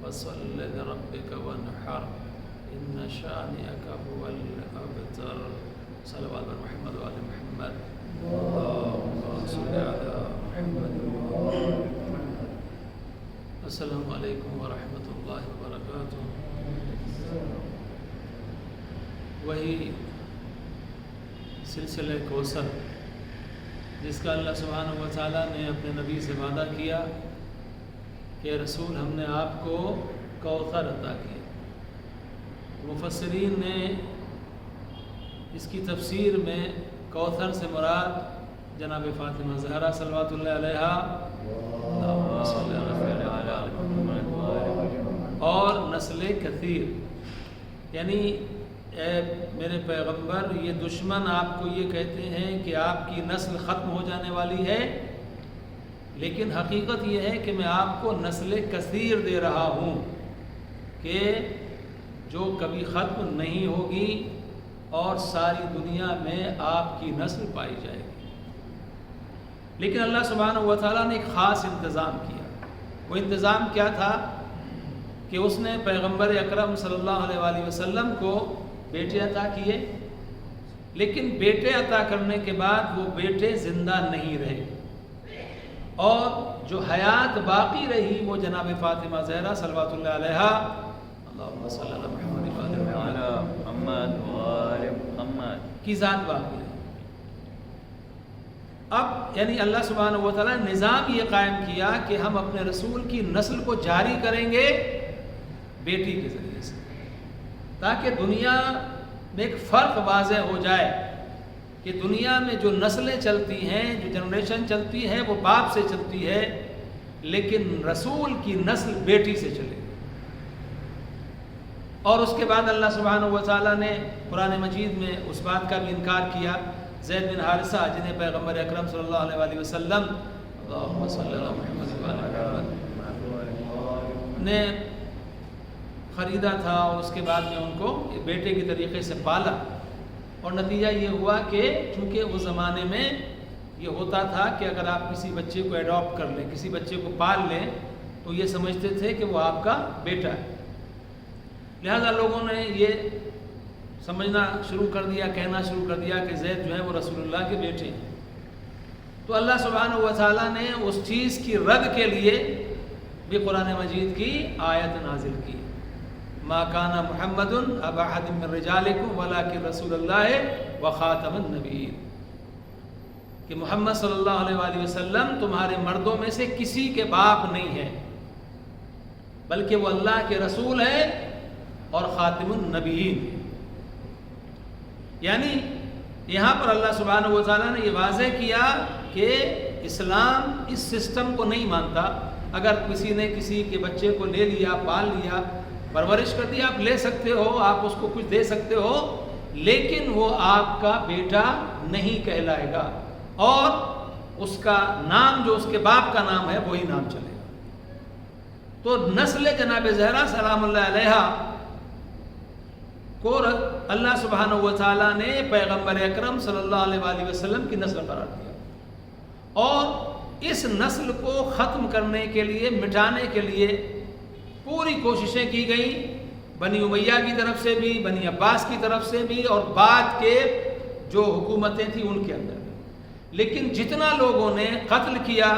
فصل لربك وانحر ان شانئك هو الابتر صلوات بر محمد و آل محمد اللهم صل على محمد السلام علیکم ورحمۃ اللہ وبرکاتہ۔ وہی سلسلہ کوثر جس کا اللہ سبحانہ و تعالیٰ نے اپنے نبی سے وعدہ کیا کہ رسول ہم نے آپ کو کوثر عطا کیا۔ مفسرین نے اس کی تفسیر میں کوثر سے مراد جناب فاطمہ زہرا صلوات اللہ علیہا اور نسل کثیر، یعنی اے میرے پیغمبر یہ دشمن آپ کو یہ کہتے ہیں کہ آپ کی نسل ختم ہو جانے والی ہے، لیکن حقیقت یہ ہے کہ میں آپ کو نسل کثیر دے رہا ہوں کہ جو کبھی ختم نہیں ہوگی اور ساری دنیا میں آپ کی نسل پائی جائے گی۔ لیکن اللہ سبحانہ و تعالیٰ نے ایک خاص انتظام کیا۔ وہ انتظام کیا تھا کہ اس نے پیغمبر اکرم صلی اللہ علیہ وآلہ وسلم کو بیٹے عطا کیے، لیکن بیٹے عطا کرنے کے بعد وہ بیٹے زندہ نہیں رہے، اور جو حیات باقی رہی وہ جناب فاطمہ زہرا صلوات اللہ علیہا اللہم صلی اللہ محمد کی ذات باقی رہی۔ اب یعنی اللہ سبحانہ و تعالیٰ نے نظام یہ قائم کیا کہ ہم اپنے رسول کی نسل کو جاری کریں گے بیٹی کے ذریعے سے، تاکہ دنیا میں ایک فرق واضح ہو جائے کہ دنیا میں جو نسلیں چلتی ہیں، جو جنریشن چلتی ہے وہ باپ سے چلتی ہے، لیکن رسول کی نسل بیٹی سے چلے۔ اور اس کے بعد اللہ سبحانہ و تعالیٰ نے قرآن مجید میں اس بات کا بھی انکار کیا، زید بن حارثہ جنہیں پیغمبر اکرم صلی اللہ علیہ وآلہ وسلم اللہم صلی اللہ محمد نے خریدا تھا، اور اس کے بعد میں ان کو بیٹے کے طریقے سے پالا، اور نتیجہ یہ ہوا کہ چونکہ اس زمانے میں یہ ہوتا تھا کہ اگر آپ کسی بچے کو ایڈاپٹ کر لیں، کسی بچے کو پال لیں، تو یہ سمجھتے تھے کہ وہ آپ کا بیٹا ہے، لہذا لوگوں نے یہ سمجھنا شروع کر دیا، کہنا شروع کر دیا کہ زید جو ہے وہ رسول اللہ کے بیٹے ہیں۔ تو اللہ سبحانہ و تعالیٰ نے اس چیز کی رد کے لیے بھی قرآن مجید کی آیت نازل کی، ما کان محمد ابا احد من رجالکم ولکن رسول اللہ وخاتم النبیین، کہ محمد صلی اللہ علیہ وآلہ وسلم تمہارے مردوں میں سے کسی کے باپ نہیں ہے، بلکہ وہ اللہ کے رسول ہے اور خاتم النبیین۔ یعنی یہاں پر اللہ سبحانہ و تعالیٰ نے یہ واضح کیا کہ اسلام اس سسٹم کو نہیں مانتا۔ اگر کسی نے کسی کے بچے کو لے لیا، پال لیا، پرورش کر دیا، آپ لے سکتے ہو، آپ اس کو کچھ دے سکتے ہو، لیکن وہ آپ کا بیٹا نہیں کہلائے گا، اور اس کا نام جو اس کے باپ کا نام ہے وہی نام چلے گا۔ تو نسل جناب زہرا سلام اللہ علیہا کو اللہ سبحانہ و تعالیٰ نے پیغمبر اکرم صلی اللہ علیہ وآلہ وسلم کی نسل قرار دیا، اور اس نسل کو ختم کرنے کے لیے، مٹانے کے لیے پوری کوششیں کی گئیں، بنی امیہ کی طرف سے بھی، بنی عباس کی طرف سے بھی، اور بعد کے جو حکومتیں تھیں ان کے اندر بھی۔ لیکن جتنا لوگوں نے قتل کیا،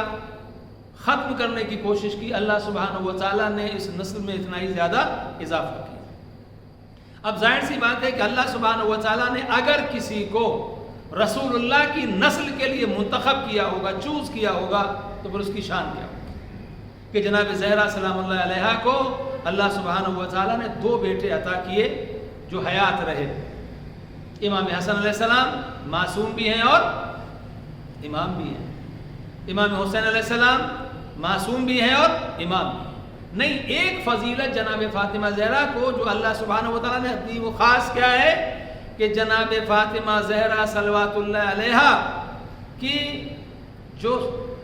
ختم کرنے کی کوشش کی، اللہ سبحانہ و تعالیٰ نے اس نسل میں اتنا ہی زیادہ اضافہ کیا۔ اب ظاہر سی بات ہے کہ اللہ سبحانہ و تعالیٰ نے اگر کسی کو رسول اللہ کی نسل کے لیے منتخب کیا ہوگا، چوز کیا ہوگا، تو پھر اس کی شان کیا ہوگی کہ جناب زہرا سلام اللہ علیہا کو اللہ سبحانہ و تعالیٰ نے 2 بیٹے عطا کیے جو حیات رہے۔ امام حسن علیہ السلام معصوم بھی ہیں اور امام بھی ہیں، امام حسین علیہ السلام معصوم بھی ہیں اور امام بھی ہیں۔ نہیں، ایک فضیلت جناب فاطمہ زہرا کو جو اللہ سبحانہ و تعالیٰ نے دی، وہ خاص کیا ہے کہ جناب فاطمہ زہرا صلوات اللہ علیہا کی جو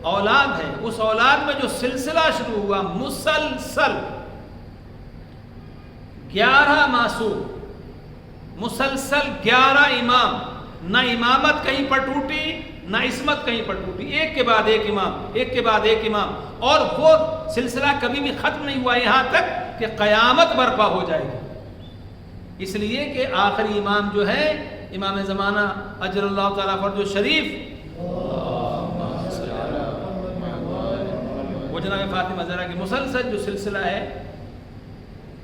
اولاد ہے، اس اولاد میں جو سلسلہ شروع ہوا مسلسل 11 معصوم، مسلسل 11 امام، نہ امامت کہیں پر ٹوٹی، نہ عصمت کہیں پر ٹوٹی، ایک کے بعد ایک امام، ایک کے بعد ایک امام، اور وہ سلسلہ کبھی بھی ختم نہیں ہوا یہاں تک کہ قیامت برپا ہو جائے گی۔ اس لیے کہ آخری امام جو ہے امام زمانہ اجر اللہ تعالیٰ فرج شریف، وہ جناب فاطمہ زہرا کی مسلسل جو سلسلہ ہے،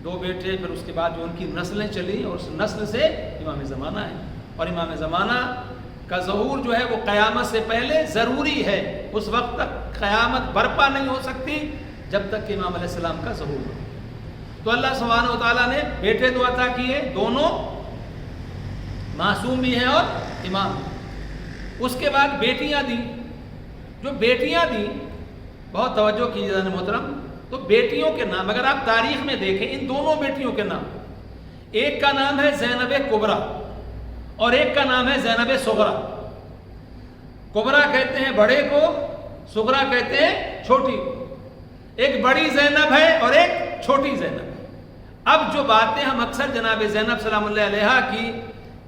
2 بیٹے، پھر اس کے بعد جو ان کی نسلیں چلی، اور اس نسل سے امام زمانہ ہے۔ اور امام زمانہ کا ظہور جو ہے وہ قیامت سے پہلے ضروری ہے، اس وقت تک قیامت برپا نہیں ہو سکتی جب تک کہ امام علیہ السلام کا ظہور ہو۔ تو اللہ سبحانہ و تعالیٰ نے بیٹے دو عطا کیے، دونوں معصوم بھی ہیں اور امام۔ اس کے بعد بیٹیاں دی، جو بیٹیاں دی بہت توجہ کیجیے محترم، تو بیٹیوں کے نام اگر آپ تاریخ میں دیکھیں، ان دونوں بیٹیوں کے نام، ایک کا نام ہے زینب کبریٰ اور ایک کا نام ہے زینب صغریٰ۔ کبریٰ کہتے ہیں بڑے کو، صغریٰ کہتے ہیں چھوٹی کو۔ ایک بڑی زینب ہے اور ایک چھوٹی زینب ہے۔ اب جو باتیں ہم اکثر جناب زینب سلام اللہ علیہا کی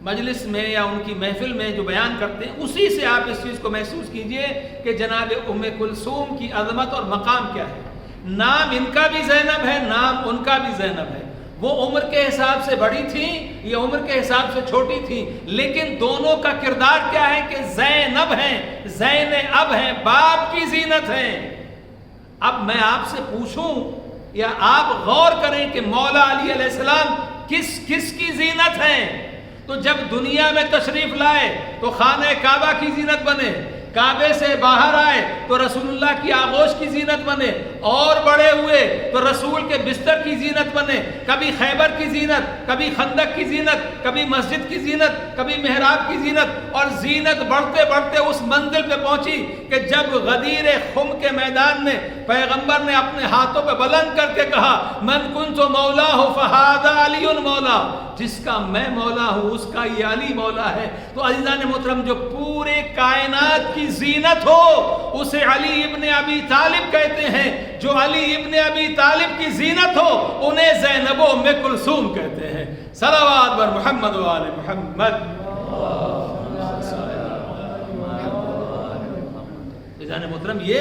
مجلس میں یا ان کی محفل میں جو بیان کرتے ہیں، اسی سے آپ اس چیز کو محسوس کیجئے کہ جناب ام کلثوم کی عظمت اور مقام کیا ہے۔ نام ان کا بھی زینب ہے، نام ان کا بھی زینب ہے۔ وہ عمر کے حساب سے بڑی تھیں، یہ عمر کے حساب سے چھوٹی تھیں، لیکن دونوں کا کردار کیا ہے کہ زینب ہیں، زین اب ہیں، باپ کی زینت ہیں۔ اب میں آپ سے پوچھوں یا آپ غور کریں کہ مولا علی علیہ السلام کس کس کی زینت ہیں؟ تو جب دنیا میں تشریف لائے تو خانہ کعبہ کی زینت بنے، کعبے سے باہر آئے تو رسول اللہ کی آغوش کی زینت بنے، اور بڑے ہوئے تو رسول کے بستر کی زینت بنے، کبھی خیبر کی زینت، کبھی خندق کی زینت، کبھی مسجد کی زینت، کبھی محراب کی زینت، اور زینت بڑھتے بڑھتے اس منزل پہ پہنچی کہ جب غدیر خم کے میدان میں پیغمبر نے اپنے ہاتھوں پہ بلند کر کے کہا من کنت مولا ہو فہذا علی مولا، جس کا میں مولا ہوں اس کا یہ علی مولا ہے۔ تو عزیزان محترم، جو پورے کائنات کی زینت ہو اسے علی ابن ابی طالب کہتے ہیں، جو علی ابن ابی طالب کی زینت ہو انہیں زینب و ام کلثوم کہتے ہیں۔ صلوات بر محمد و آل محمد۔ عزیزان محترم، یہ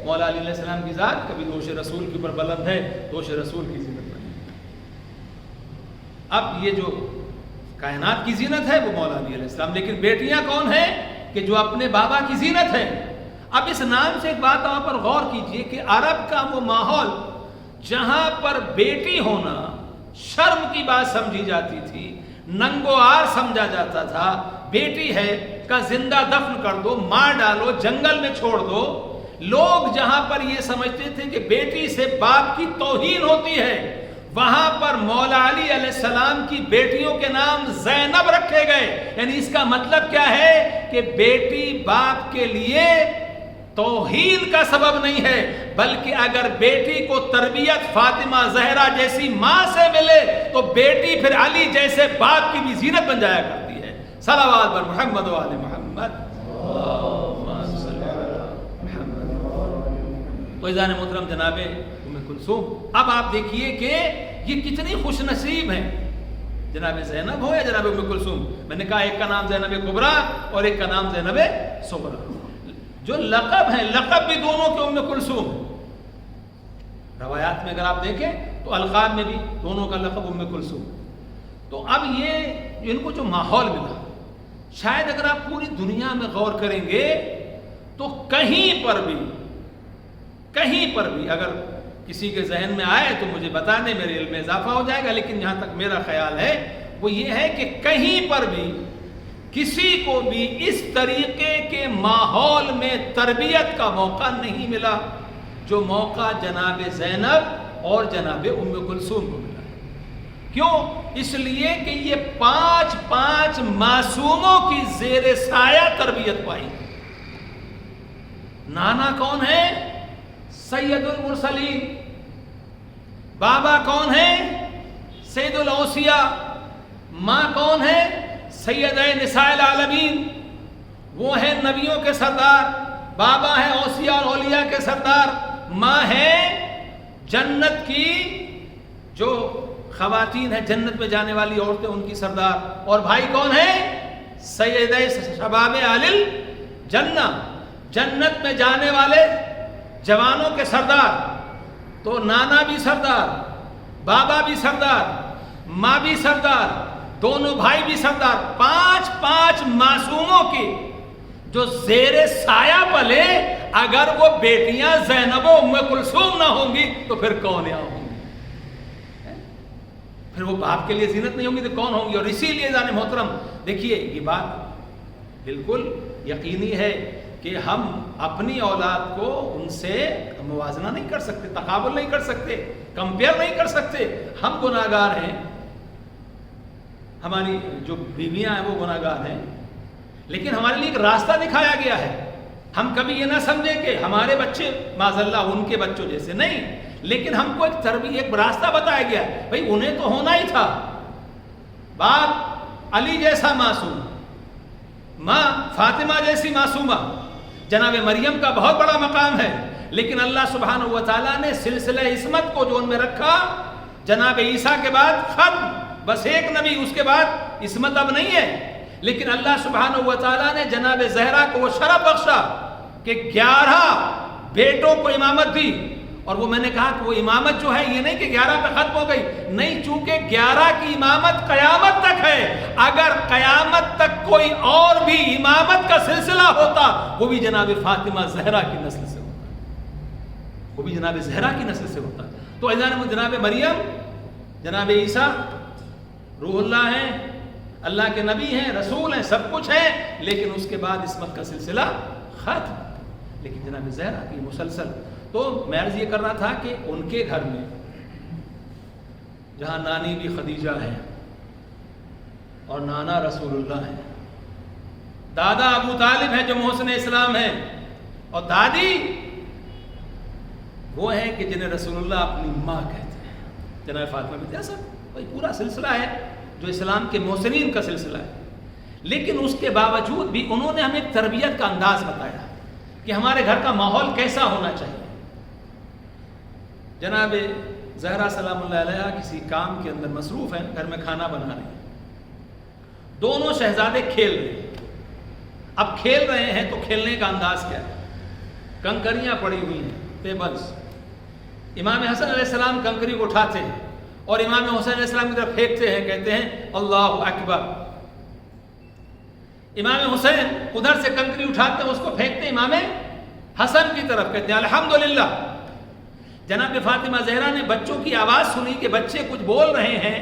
مولا علی علیہ السلام کی ذات کبھی دوش رسول کے اوپر بلند ہے، دوش رسول کی زینت بنی۔ اب یہ جو کائنات کی زینت ہے وہ مولا علی علیہ السلام، لیکن بیٹیاں کون ہیں کہ جو اپنے بابا کی زینت ہے۔ اب اس نام سے ایک بات وہاں پر غور کیجئے کہ عرب کا وہ ماحول جہاں پر بیٹی ہونا شرم کی بات سمجھی جاتی تھی، ننگو آر سمجھا جاتا تھا، بیٹی ہے کا زندہ دفن کر دو، مار ڈالو، جنگل میں چھوڑ دو، لوگ جہاں پر یہ سمجھتے تھے کہ بیٹی سے باپ کی توہین ہوتی ہے، وہاں پر مولا علی علیہ السلام کی بیٹیوں کے نام زینب رکھے گئے۔ یعنی اس کا مطلب کیا ہے کہ بیٹی باپ کے لیے توہین کا سبب نہیں ہے، بلکہ اگر بیٹی کو تربیت فاطمہ زہرا جیسی ماں سے ملے تو بیٹی پھر علی جیسے باپ کی بھی زینت بن جایا کرتی ہے۔ صلوات بر محمد و آل محمد۔ تو عزیزان محترم جناب ام کلثوم، اب آپ دیکھیے کہ یہ کتنی خوش نصیب ہیں، جناب زینب ہو یا جناب ام کلثوم۔ میں نے کہا ایک کا نام زینب کبریٰ اور ایک کا نام زینب صغریٰ۔ جو لقب ہیں، لقب بھی دونوں کے ام کلثوم ہیں۔ روایات میں اگر آپ دیکھیں تو القاب میں بھی دونوں کا لقب ام کلثوم۔ تو اب یہ ان کو جو ماحول ملا، شاید اگر آپ پوری دنیا میں غور کریں گے تو کہیں پر بھی اگر کسی کے ذہن میں آئے تو مجھے بتانے، میرے علم میں اضافہ ہو جائے گا، لیکن جہاں تک میرا خیال ہے وہ یہ ہے کہ کہیں پر بھی کسی کو بھی اس طریقے کے ماحول میں تربیت کا موقع نہیں ملا جو موقع جناب زینب اور جناب ام کلثوم کو ملا۔ کیوں؟ اس لیے کہ یہ پانچ معصوموں کی زیر سایہ تربیت پائی۔ نانا کون ہے؟ سید المرسلین۔ بابا کون ہے؟ سید الاوصیاء۔ ماں کون ہے؟ سیدہ نساء العالمین، وہ ہیں نبیوں کے سردار۔ بابا ہے اوصیاء اور اولیاء کے سردار۔ ماں ہے جنت کی جو خواتین ہیں، جنت میں جانے والی عورتیں، ان کی سردار۔ اور بھائی کون ہے؟ سیدہ شباب اہل جنت میں جانے والے جوانوں کے سردار، تو نانا بھی سردار، بابا بھی سردار، ماں بھی سردار، دونوں بھائی بھی سردار، 5 معصوموں کی جو زیر سایہ پلے، اگر وہ بیٹیاں زینب و ام کلثوم نہ ہوں گی تو پھر کون یہاں ہوں گی؟ پھر وہ باپ کے لیے زینت نہیں ہوں گی تو کون ہوں گی؟ اور اسی لیے جان محترم دیکھیے، یہ بات بالکل یقینی ہے کہ ہم اپنی اولاد کو ان سے موازنہ نہیں کر سکتے، تقابل نہیں کر سکتے، کمپیئر نہیں کر سکتے۔ ہم گناہگار ہیں، ہماری جو بیویاں ہیں وہ گناہگار ہیں، لیکن ہمارے لیے ایک راستہ دکھایا گیا ہے۔ ہم کبھی یہ نہ سمجھیں کہ ہمارے بچے معاذ اللہ ان کے بچوں جیسے، نہیں، لیکن ہم کو ایک راستہ بتایا گیا ہے۔ بھائی انہیں تو ہونا ہی تھا، باپ علی جیسا معصوم، ماں فاطمہ جیسی معصومہ، جناب مریم کا بہت بڑا مقام ہے، لیکن اللہ سبحانہ و تعالیٰ نے سلسلہ عصمت کو جو ان میں رکھا، جناب عیسیٰ کے بعد ختم، بس ایک نبی، اس کے بعد عصمت اب نہیں ہے، لیکن اللہ سبحانہ و تعالیٰ نے جناب زہرا کو وہ شرف بخشا کہ 11 بیٹوں کو امامت دی۔ اور وہ میں نے کہا کہ وہ امامت جو ہے یہ نہیں کہ 11 پہ ختم ہو گئی، نہیں، چونکہ 11 کی امامت قیامت تک ہے۔ اگر قیامت تک کوئی اور بھی امامت کا سلسلہ ہوتا، وہ بھی جناب فاطمہ زہرا کی نسل سے ہوتا، وہ بھی جناب زہرا کی نسل سے ہوتا۔ تو جناب مریم، جناب عیسیٰ روح اللہ ہیں، اللہ کے نبی ہیں، رسول ہیں، سب کچھ ہیں، لیکن اس کے بعد عصمت کا سلسلہ ختم۔ لیکن جناب زہرا کی مسلسل، تو میں عرض یہ کر رہا تھا کہ ان کے گھر میں جہاں نانی بھی خدیجہ ہے اور نانا رسول اللہ ہے، دادا ابو طالب ہے جو محسن اسلام ہے، اور دادی وہ ہیں کہ جنہیں رسول اللہ اپنی ماں کہتے ہیں، جناب فاطمہ بنت اسد۔ بھائی پورا سلسلہ ہے جو اسلام کے محسنین کا سلسلہ ہے، لیکن اس کے باوجود بھی انہوں نے ہمیں تربیت کا انداز بتایا کہ ہمارے گھر کا ماحول کیسا ہونا چاہیے۔ جناب زہرا سلام اللہ علیہ کسی کام کے اندر مصروف ہیں، گھر میں کھانا بنا رہے ہیں، دونوں شہزادے کھیل رہے ہیں۔ اب کھیل رہے ہیں تو کھیلنے کا انداز کیا ہے؟ کنکریاں پڑی ہوئی ہیں، پیبلز، امام حسن علیہ السلام کنکری کو اٹھاتے ہیں اور امام حسین علیہ السلام کی طرف پھینکتے ہیں، کہتے ہیں اللہ اکبر۔ امام حسین ادھر سے کنکری اٹھاتے ہیں، اس کو پھینکتے ہیں امام حسن کی طرف، کہتے ہیں الحمدللہ۔ جناب فاطمہ زہرا نے بچوں کی آواز سنی کہ بچے کچھ بول رہے ہیں،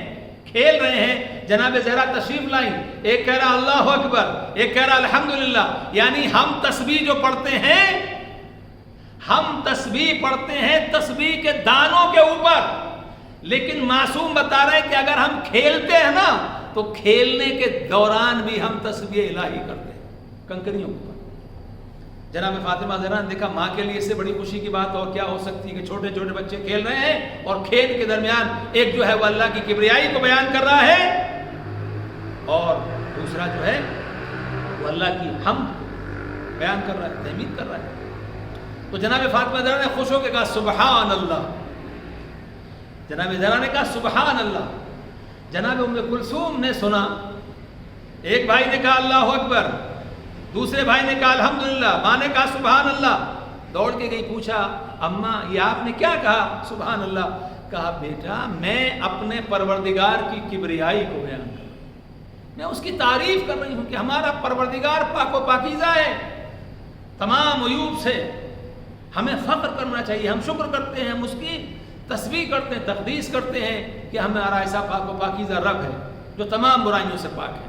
کھیل رہے ہیں، جناب زہرا تشریف لائیں، ایک کہہ رہا اللہ اکبر، ایک کہہ رہا الحمدللہ۔ یعنی ہم تسبیح جو پڑھتے ہیں، ہم تسبیح پڑھتے ہیں تسبیح کے دانوں کے اوپر، لیکن معصوم بتا رہے ہیں کہ اگر ہم کھیلتے ہیں نا تو کھیلنے کے دوران بھی ہم تسبیح الہی کرتے ہیں کنکریوں پر۔ جناب فاطمہ زہرا نے دیکھا ماں کے لیے اس سے بڑی خوشی کی بات اور کیا ہو سکتی ہے کہ چھوٹے چھوٹے بچے کھیل رہے ہیں اور کھیل کے درمیان ایک جو ہے وہ اللہ کی کبریائی کو بیان کر رہا ہے اور دوسرا جو ہے وہ اللہ کی حمد بیان کر رہا ہے، تحمید کر رہا ہے۔ تو جناب فاطمہ زہرا نے خوش ہو کے کہا سبحان اللہ، جناب زہرا نے کہا سبحان اللہ۔ جناب ام کلثوم نے سنا، ایک بھائی نے کہا اللہ اکبر، دوسرے بھائی نے کہا الحمدللہ، ماں نے کہا سبحان اللہ۔ دوڑ کے گئی، پوچھا اماں یہ آپ نے کیا کہا سبحان اللہ؟ کہا بیٹا میں اپنے پروردگار کی کبریائی کو بیان کر رہا ہوں، میں اس کی تعریف کر رہی ہوں کہ ہمارا پروردگار پاک و پاکیزہ ہے تمام عیوب سے، ہمیں فخر کرنا چاہیے، ہم شکر کرتے ہیں، ہم اس کی تسبیح کرتے ہیں، تقدیس کرتے ہیں کہ ہمارا ایسا پاک و پاکیزہ رب ہے جو تمام برائیوں سے پاک ہے۔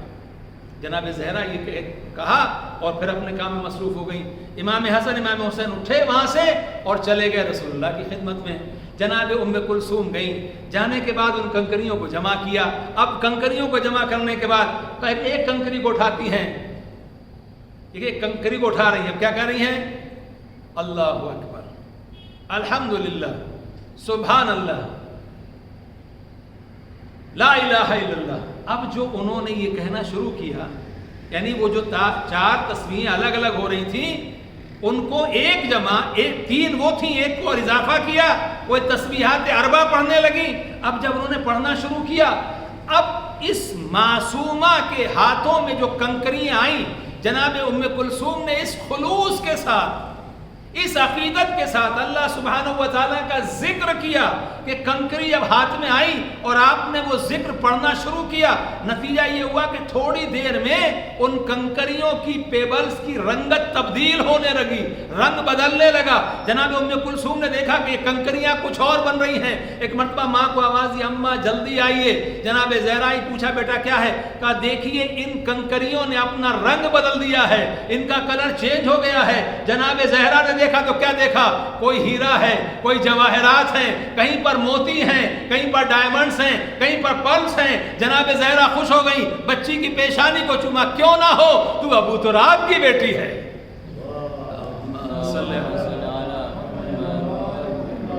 جناب زہرا یہ کہا اور پھر اپنے کام میں مصروف ہو گئی۔ امام حسن امام حسین اٹھے وہاں سے اور چلے گئے رسول اللہ کی خدمت میں۔ جناب ام کلثوم گئی، جانے کے بعد ان کنکریوں کو جمع کیا۔ اب کنکریوں کو جمع کرنے کے بعد ایک کنکری کو اٹھاتی ہیں، ایک کنکری کو اٹھا رہی ہیں، کیا کہہ رہی ہیں؟ اللہ اکبر، الحمدللہ، سبحان اللہ، لا الہ الا اللہ۔ اب جو انہوں نے یہ کہنا شروع کیا، یعنی وہ جو 4 تسبیحیں الگ الگ ہو رہی تھیں ان کو ایک جمع، 3 وہ تھیں، ایک کو اور اضافہ کیا، وہ تسبیحات اربع پڑھنے لگی۔ اب جب انہوں نے پڑھنا شروع کیا، اب اس معصومہ کے ہاتھوں میں جو کنکریاں آئیں، جناب ام کلثوم نے اس خلوص کے ساتھ، اس عقیدت کے ساتھ اللہ سبحانہ و تعالیٰ کا ذکر کیا کہ کنکری اب ہاتھ میں آئی اور آپ نے وہ ذکر پڑھنا شروع کیا، نتیجہ یہ ہوا کہ تھوڑی دیر میں ان کنکریوں کی پیبلز کی رنگت تبدیل ہونے لگی، رنگ بدلنے لگا۔ جناب ام کلثوم نے دیکھا کہ یہ کنکریاں کچھ اور بن رہی ہیں۔ ایک مرتبہ ماں کو آواز دی، اماں جلدی آئیے۔ جناب زہرا ہی پوچھا بیٹا کیا ہے؟ کہا دیکھیے ان کنکریوں نے اپنا رنگ بدل دیا ہے، ان کا کلر چینج ہو گیا ہے۔ جناب زہرا نے دیکھا تو کیا دیکھا؟ کوئی ہیرا ہے، کوئی جواہرات ہیں، کہیں پر موتی ہیں، کہیں پر ڈائمنڈز ہیں، کہیں پر پرلز ہیں۔ جناب زہرا خوش ہو گئی، بچی کی پیشانی کو چوما، کیوں نہ ہو تو ابو تراب کی بیٹی ہے،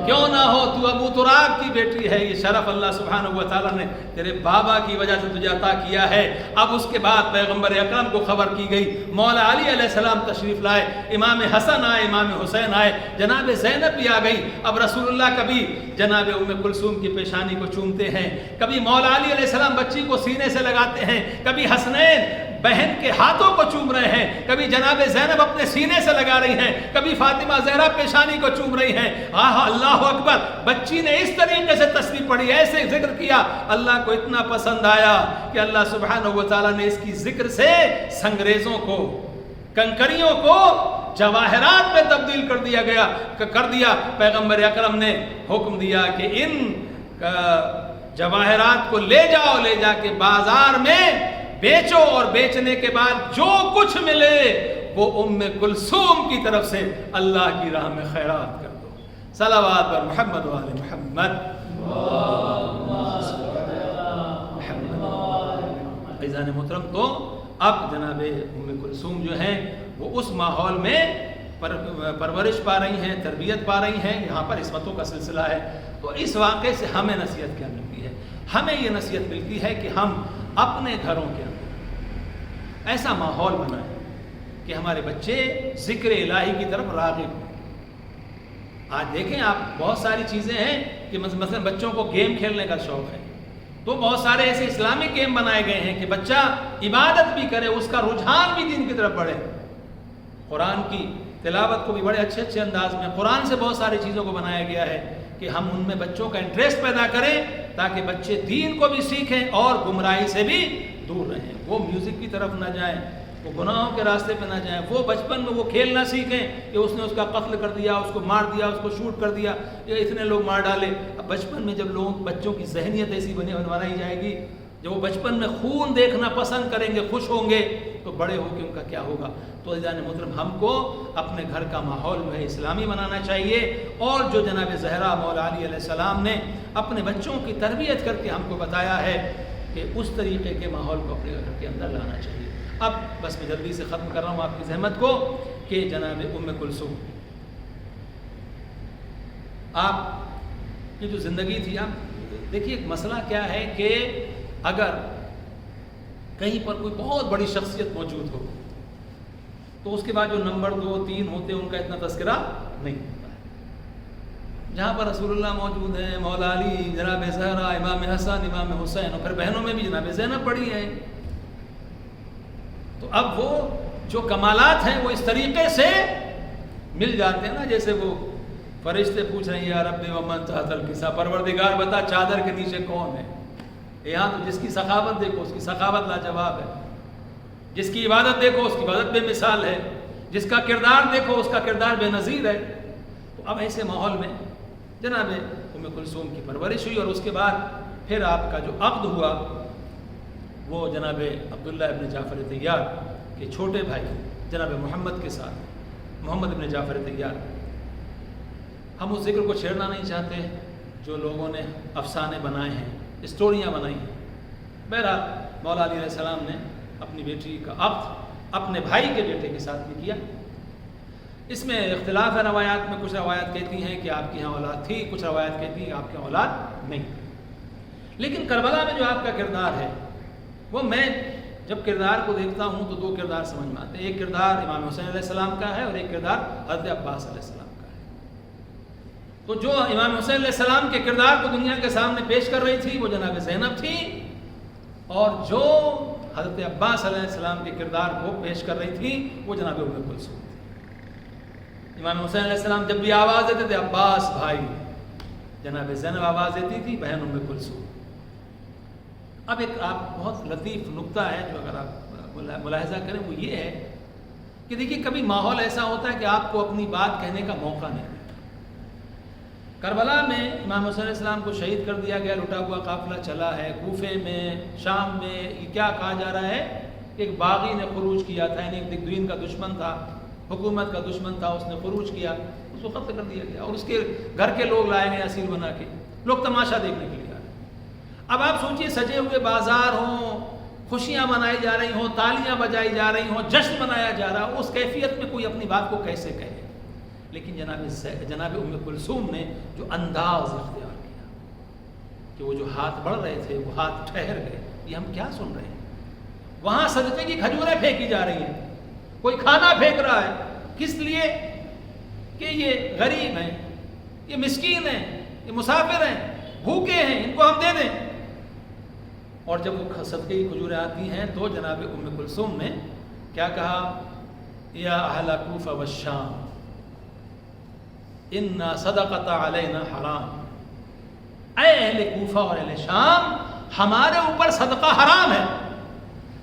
کیوں نہ ہو تو ابو تراب کی بیٹی ہے۔ یہ شرف اللہ سبحانہ و تعالیٰ نے تیرے بابا کی وجہ سے تجھے عطا کیا ہے۔ اب اس کے بعد پیغمبر اکرم کو خبر کی گئی، مولا علی علیہ السلام تشریف لائے، امام حسن آئے، امام حسین آئے، جناب زینب بھی آ گئی۔ اب رسول اللہ کبھی جناب ام کلثوم کی پیشانی کو چومتے ہیں، کبھی مولا علی علیہ السلام بچی کو سینے سے لگاتے ہیں، کبھی حسنین بہن کے ہاتھوں کو چوم رہے ہیں، کبھی جناب زینب اپنے سینے سے لگا رہی ہیں، کبھی فاطمہ زہرا پیشانی کو چوم رہی ہیں۔ اللہ اکبر، بچی نے اس طریقے سے تسبیح پڑھی، ایسے ذکر کیا، اللہ کو اتنا پسند آیا کہ اللہ سبحانہ و تعالیٰ نے اس کی ذکر سے سنگریزوں کو، کنکریوں کو جواہرات میں تبدیل کر دیا۔ پیغمبر اکرم نے حکم دیا کہ ان جواہرات کو لے جا کے بازار میں بیچو، اور بیچنے کے بعد جو کچھ ملے وہ ام کلثوم کی طرف سے اللہ کی راہ میں خیرات کر دو۔ صلوات بر محمد و آل محمد۔ عزیزان محترم، تو اب جناب ام کلثوم جو ہیں وہ اس ماحول میں پرورش پا رہی ہیں، تربیت پا رہی ہیں، یہاں پر عصمتوں کا سلسلہ ہے۔ تو اس واقعے سے ہمیں نصیحت کیا ملتی ہے؟ ہمیں یہ نصیحت ملتی ہے کہ ہم اپنے گھروں کے اندر ایسا ماحول بنائیں کہ ہمارے بچے ذکر الہی کی طرف راغب ہوں۔ آج دیکھیں آپ، بہت ساری چیزیں ہیں کہ مثلا بچوں کو گیم کھیلنے کا شوق ہے، تو بہت سارے ایسے اسلامک گیم بنائے گئے ہیں کہ بچہ عبادت بھی کرے، اس کا رجحان بھی دین کی طرف بڑھے، قرآن کی تلاوت کو بھی بڑے اچھے انداز میں، قرآن سے بہت ساری چیزوں کو بنایا گیا ہے کہ ہم ان میں بچوں کا انٹرسٹ پیدا کریں تاکہ بچے دین کو بھی سیکھیں اور گمراہی سے بھی دور رہیں، وہ میوزک کی طرف نہ جائیں، وہ گناہوں کے راستے پہ نہ جائیں، وہ بچپن میں وہ کھیل نہ سیکھیں کہ اس نے اس کا قتل کر دیا، اس کو مار دیا، اس کو شوٹ کر دیا، یا اتنے لوگ مار ڈالے۔ اب بچپن میں جب بچوں کی ذہنیت ایسی بنائی جائے گی، جب وہ بچپن میں خون دیکھنا پسند کریں گے، خوش ہوں گے، تو بڑے ہو کے ان کا کیا ہوگا؟ تو عزیزان محترم، ہم کو اپنے گھر کا ماحول جو ہے اسلامی بنانا چاہیے، اور جو جناب زہرا مولا علی علیہ السلام نے اپنے بچوں کی تربیت کر کے ہم کو بتایا ہے کہ اس طریقے کے ماحول کو اپنے گھر کے اندر لانا چاہیے۔ اب بس میں جلدی سے ختم کر رہا ہوں آپ کی زحمت کو کہ جناب ام کلثوم، آپ کی جو زندگی تھی، آپ دیکھیے ایک مسئلہ کیا ہے کہ اگر کہیں پر کوئی بہت بڑی شخصیت موجود ہو تو اس کے بعد جو نمبر 2 3 ہوتے ہیں ان کا اتنا تذکرہ نہیں ہوتا ہے۔ جہاں پر رسول اللہ موجود ہیں، مولا علی، جناب زہرا، امام حسن، امام حسین، اور پھر بہنوں میں بھی جناب زینب پڑھی ہیں، تو اب وہ جو کمالات ہیں وہ اس طریقے سے مل جاتے ہیں نا، جیسے وہ فرشتے پوچھ رہے ہیں یا رب ومن تحت الکساء، پروردگار بتا چادر کے نیچے کون ہے؟ یہاں تو جس کی سخاوت دیکھو اس کی سخاوت لاجواب ہے، جس کی عبادت دیکھو اس کی عبادت بے مثال ہے، جس کا کردار دیکھو اس کا کردار بے نظیر ہے۔ تو اب ایسے ماحول میں جناب ام کلثوم کی پرورش ہوئی، اور اس کے بعد پھر آپ کا جو عقد ہوا وہ جناب عبداللہ ابن جعفر طیار کے چھوٹے بھائی جناب محمد کے ساتھ، محمد ابن جعفر طیار۔ ہم اس ذکر کو چھیڑنا نہیں چاہتے جو لوگوں نے افسانے بنائے ہیں، اسٹوریاں بنائی ہیں۔ بہرحال مولا علی علیہ السلام نے اپنی بیٹی کا عقد اپنے بھائی کے بیٹے کے ساتھ بھی کیا۔ اس میں اختلاف ہے روایات میں، کچھ روایات کہتی ہیں کہ آپ کی یہاں اولاد تھی، کچھ روایات کہتی ہیں کہ آپ کے اولاد نہیں۔ لیکن کربلا میں جو آپ کا کردار ہے وہ، میں جب کردار کو دیکھتا ہوں تو 2 کردار سمجھ میں آتے ہیں، ایک کردار امام حسین علیہ السلام کا ہے اور ایک کردار حضرت عباس علیہ السلام کا ہے۔ تو جو امام حسین علیہ السلام کے کردار کو دنیا کے سامنے پیش کر رہی تھی وہ جناب زینب تھی، اور جو حضرت عباس علیہ السلام کے کردار کو پیش کر رہی تھی، وہ جناب ام کلثوم تھی۔ امام حسین علیہ السلام جب بھی آواز دیتے تھے عباس بھائی، جناب زینب آواز دیتی تھی بہن ام کلثوم۔ اب ایک آپ بہت لطیف نقطہ ہے جو اگر آپ ملاحظہ کریں وہ یہ ہے کہ دیکھیے کبھی ماحول ایسا ہوتا ہے کہ آپ کو اپنی بات کہنے کا موقع نہیں ملتا۔ کربلا میں امام حسین علیہ السلام کو شہید کر دیا گیا، لٹا ہوا قافلہ چلا ہے، کوفے میں، شام میں، یہ کیا کہا جا رہا ہے کہ ایک باغی نے خروج کیا تھا، یعنی ایک دین کا دشمن تھا، حکومت کا دشمن تھا، اس نے خروج کیا، اس کو قتل کر دیا گیا اور اس کے گھر کے لوگ لائے گئے اسیر بنا کے، لوگ تماشا دیکھنے کے لیے آ رہے۔ اب آپ سوچئے سجے ہوئے بازار ہوں، خوشیاں منائی جا رہی ہوں، تالیاں بجائی جا رہی ہوں، جشن منایا جا رہا ہو، اس کیفیت میں کوئی اپنی بات کو کیسے کہے؟ لیکن جناب ام کلثوم نے جو انداز اختیار کیا کہ وہ جو ہاتھ بڑھ رہے تھے وہ ہاتھ ٹھہر گئے۔ یہ ہم کیا سن رہے ہیں؟ وہاں صدقے کی کھجوریں پھینکی جا رہی ہیں، کوئی کھانا پھینک رہا ہے، کس لیے؟ کہ یہ غریب ہیں، یہ مسکین ہیں، یہ مسافر ہیں، بھوکے ہیں، ان کو ہم دے دیں۔ اور جب وہ صدقے کی کھجوریں آتی ہیں تو جناب ام کلثوم نے کیا کہا؟ یا اہل کوفہ والشام اِنَّا صدقۃ علینا حرام، اے اہل کوفہ اور اہل شام، ہمارے اوپر صدقہ حرام ہے۔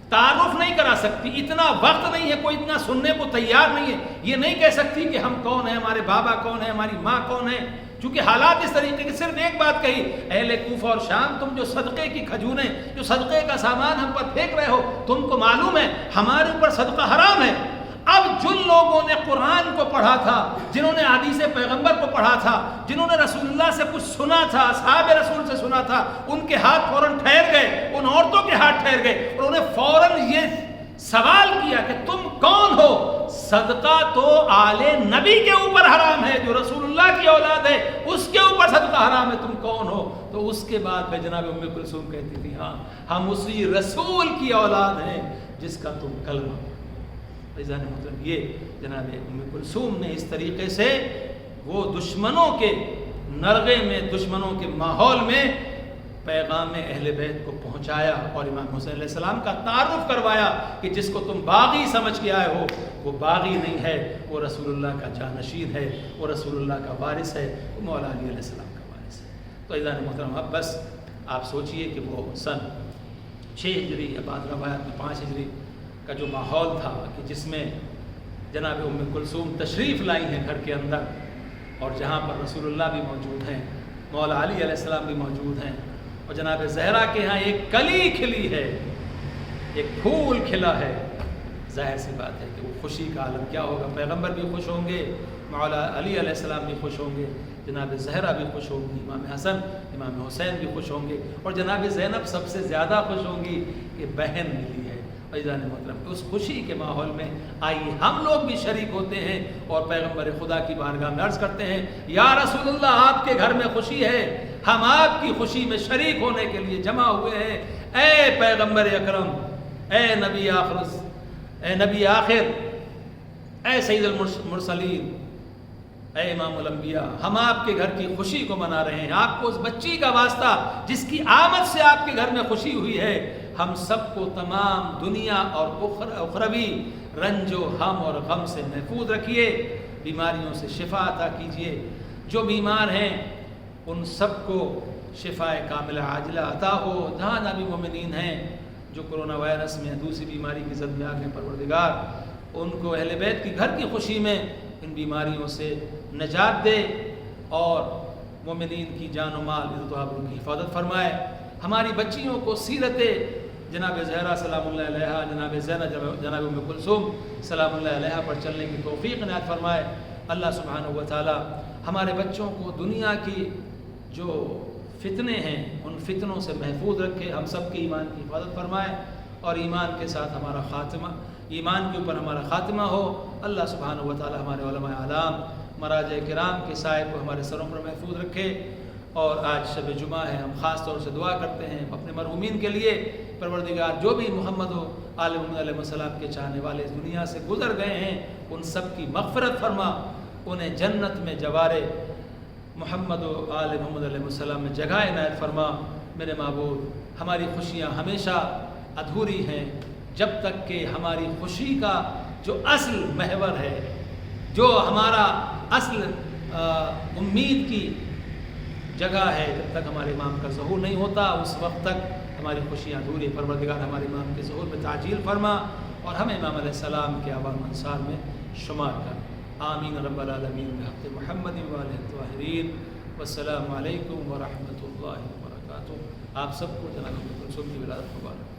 تعارف نہیں کرا سکتی، اتنا وقت نہیں ہے، کوئی اتنا سننے کو تیار نہیں ہے، یہ نہیں کہہ سکتی کہ ہم کون ہیں، ہمارے بابا کون ہیں، ہماری ماں کون ہے، چونکہ حالات اس طریقے کے۔ صرف ایک بات کہی، اہل کوفہ اور شام، تم جو صدقے کی کھجوریں، جو صدقے کا سامان ہم پر پھینک رہے ہو، تم کو معلوم ہے ہمارے اوپر صدقہ حرام ہے۔ اب جن لوگوں نے قرآن کو پڑھا تھا، جنہوں نے حدیث پیغمبر کو پڑھا تھا، جنہوں نے رسول اللہ سے کچھ سنا تھا، اصحاب رسول سے سنا تھا، ان کے ہاتھ فوراً ٹھہر گئے، ان عورتوں کے ہاتھ ٹھہر گئے، اور انہوں نے فوراً یہ سوال کیا کہ تم کون ہو؟ صدقہ تو آل نبی کے اوپر حرام ہے، جو رسول اللہ کی اولاد ہے اس کے اوپر صدقہ حرام ہے، تم کون ہو؟ تو اس کے بعد میں جناب ام کلثوم کہتی تھی ہاں ہم اسی رسول کی اولاد ہیں جس کا تم کلمہ۔ مطلب یہ جناب ام کلثوم نے اس طریقے سے وہ دشمنوں کے نرغے میں، دشمنوں کے ماحول میں پیغام اہل بیت کو پہنچایا اور امام حسین علیہ السلام کا تعارف کروایا کہ جس کو تم باغی سمجھ کے آئے ہو وہ باغی نہیں ہے، وہ رسول اللہ کا جانشین ہے، وہ رسول اللہ کا وارث ہے، وہ مولا علی علیہ السلام کا وارث ہے۔ تو عزیزان محترم، اب بس آپ سوچئے کہ وہ سن 6 ہجری یا بعض روایات میں 5 ہجری کا جو ماحول تھا کہ جس میں جناب ام کلثوم تشریف لائی ہیں گھر کے اندر، اور جہاں پر رسول اللہ بھی موجود ہیں، مولا علی علیہ السلام بھی موجود ہیں، اور جناب زہرا کے ہاں ایک کلی کھلی ہے، ایک پھول کھلا ہے، ظاہر سی بات ہے کہ وہ خوشی کا عالم کیا ہوگا۔ پیغمبر بھی خوش ہوں گے، مولا علی علیہ السلام بھی خوش ہوں گے، جناب زہرا بھی خوش ہوں گی، امام حسن امام حسین بھی خوش ہوں گے، اور جناب زینب سب سے زیادہ خوش ہوں گی کہ بہن ملی ہے۔ عزیزان محترم، اس خوشی کے ماحول میں آئیے ہم لوگ بھی شریک ہوتے ہیں اور پیغمبر خدا کی بارگاہ میں عرض کرتے ہیں یا رسول اللہ آپ کے گھر میں خوشی ہے، ہم آپ کی خوشی میں شریک ہونے کے لیے جمع ہوئے ہیں۔ اے پیغمبر اکرم، اے نبی آخر، اے سید المرسلین، اے امام الانبیاء، ہم آپ کے گھر کی خوشی کو منا رہے ہیں، آپ کو اس بچی کا واسطہ جس کی آمد سے آپ کے گھر میں خوشی ہوئی ہے، ہم سب کو تمام دنیا اور اخروی رنج و ہم اور غم سے محفوظ رکھیے، بیماریوں سے شفا عطا کیجیے، جو بیمار ہیں ان سب کو شفاء کاملہ عاجلہ عطا ہو، جہاں جہاں بھی مومنین ہیں جو کرونا وائرس میں دوسری بیماری کی زد میں آ گئے، پروردگار ان کو اہل بیت کی گھر کی خوشی میں ان بیماریوں سے نجات دے اور مومنین کی جان و مال عزت و آبرو کی حفاظت فرمائے۔ ہماری بچیوں کو سیرت جناب زہرا سلام اللہ علیہا، جناب زینب، جناب ام کلثوم سلام اللہ علیہا پر چلنے کی توفیق عنایت فرمائے۔ اللہ سبحانہ و تعالی ہمارے بچوں کو دنیا کی جو فتنے ہیں ان فتنوں سے محفوظ رکھے، ہم سب کے ایمان کی حفاظت فرمائے اور ایمان کے ساتھ ہمارا خاتمہ، ایمان کے اوپر ہمارا خاتمہ ہو۔ اللہ سبحانہ و تعالی ہمارے علماء اعلام، مراجع کرام کے سائے کو ہمارے سروں پر محفوظ رکھے۔ اور آج شب جمعہ ہے، ہم خاص طور سے دعا کرتے ہیں اپنے مرحومین کے لیے، پروردگار جو بھی محمد و آل محمد علیہ السلام کے چاہنے والے اس دنیا سے گزر گئے ہیں ان سب کی مغفرت فرما، انہیں جنت میں جوار محمد و آل محمد علیہ السلام میں جگہ عنایت فرما۔ میرے معبود، ہماری خوشیاں ہمیشہ ادھوری ہیں، جب تک کہ ہماری خوشی کا جو اصل محور ہے، جو ہمارا اصل امید کی جگہ ہے، جب تک ہمارے امام کا ظہور نہیں ہوتا اس وقت تک ہماری خوشیاں ادھوری۔ پروردگار ہمارے امام کے ظہور میں تعجیل فرما اور ہمیں امام علیہ السلام کے عوام انصار میں شمار کر۔ آمین رب العالمین بحق محمد وآلہ الطاہرین۔ والسلام علیکم ورحمۃ اللہ وبرکاتہ۔ آپ سب کو جناب ام کلثوم کی ولادت مبارک۔